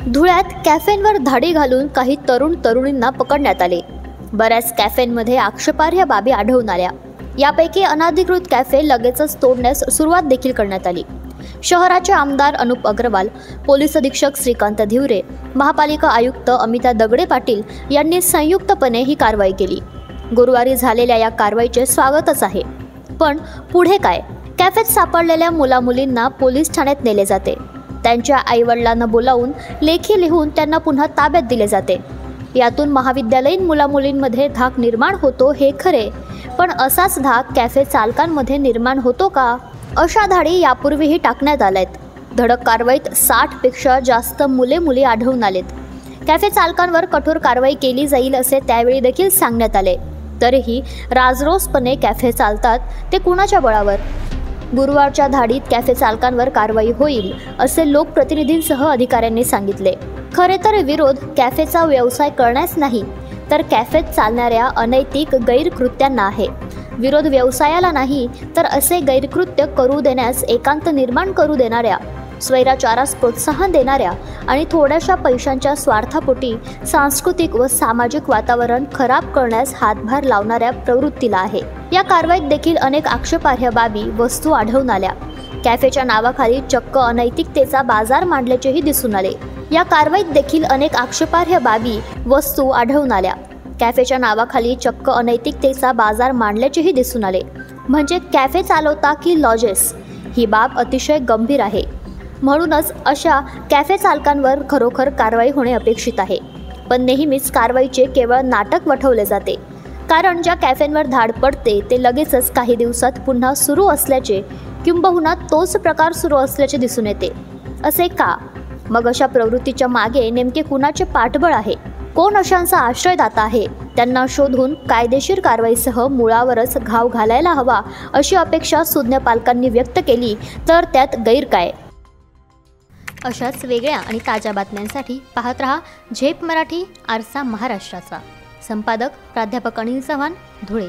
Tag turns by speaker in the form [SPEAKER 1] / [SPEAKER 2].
[SPEAKER 1] धुळ्यात कॅफेंवर धाडी घालून काही तरुण तरुणींना पकडण्यात आले। बऱ्याच कॅफेंमध्ये आक्षेपार्ह बाबी आढळून आल्या। यापैकी अनधिकृत कॅफे लगेचच तोडण्यास सुरुवात देखील करण्यात आली। शहराचे आमदार अनुप अग्रवाल, पोलीस अधीक्षक श्रीकांत धिवरे, महापालिका आयुक्त अमिता दगडे पाटील यांनी संयुक्तपणे ही कारवाई केली। गुरुवारी झालेल्या या कारवाईचे स्वागतच आहे, पण पुढे काय? कॅफेत सापडलेल्या मुलामुलींना पोलीस ठाण्यात नेले जाते। त्यांच्या आईवडिलांना बोलावून लेखी लिहून त्यांना पुन्हा ताब्यात दिले जाते। यातून महाविद्यालयीन मुलामुलींमध्ये धाक निर्माण होतो हे खरे, पण असाच धाक कॅफे चालकांमध्ये निर्माण होतो का? अशा धाडी यापूर्वीही टाकण्यात आल्यात। धडक कारवाईत 60 पेक्षा जास्त मुले आढळून आलेत। कॅफे चालकांवर कठोर कारवाई केली जाईल असे त्यावेळी देखील सांगण्यात आले। तरीही राजरोसपणे कॅफे चालतात ते कुणाच्या बळावर? गुरुवारच्या धाडीत कॅफे चालकांवर कारवाई होईल असे लोकप्रतिनिधींसह अधिकाऱ्यांनी सांगितले। खरे तर विरोध कॅफेचा व्यवसाय करण्यास नाही, तर कॅफेत चालणाऱ्या अनैतिक गैरकृत्यांना आहे। विरोध व्यवसायाला नाही, तर असे गैरकृत्य करू देण्यास एकांत निर्माण करू देणाऱ्या, स्वैराचारास प्रोत्साहन देणाऱ्या आणि थोड्याशा पैशांच्या स्वार्थापोटी सांस्कृतिक व सामाजिक वातावरण खराब करण्यास हातभार लावणाऱ्या प्रवृत्तीला आहे। या कारवाईत देखील अनेक आक्षेपार्ह बाबी, वस्तू आढळून आल्या। कॅफेच्या नावाखाली चक्क अनैतिकतेचा बाजार मांडल्याचेही दिसून आले। या कारवाईत देखील अनेक आक्षेपार्ह बाबी, वस्तू आढळून आल्या। कॅफेच्या नावाखाली चक्क अनैतिकतेचा बाजार मांडल्याचेही दिसून आले। म्हणजे कॅफे चालवता की लॉजेस, ही बाब अतिशय गंभीर आहे। म्हणूनच अशा कॅफे चालकांवर खरोखर कारवाई होणे अपेक्षित आहे। पण नेहमीच कारवाईचे केवळ नाटक वठवले जाते, कारण ज्या कॅफेंवर धाड पडते ते लगेचच काही दिवसात पुन्हा सुरू असल्याचे, किंबहुना तोच प्रकार सुरू असल्याचे दिसून येते। असे का? मग अशा प्रवृत्तीच्या मागे नेमके कुणाचे पाठबळ आहे? कोण अशांचा आश्रयदाता आहे? त्यांना शोधून कायदेशीर कारवाईसह मुळावरच घाव घालायला हवा अशी अपेक्षा सुज्ञ पालकांनी व्यक्त केली, तर त्यात गैर काय? अशाच वेगळ्या आणि ताज्या बातम्यांसाठी पाहत रहा झेप मराठी, आरसा महाराष्ट्राचा। संपादक प्राध्यापक अनिल चव्हाण, धुळे।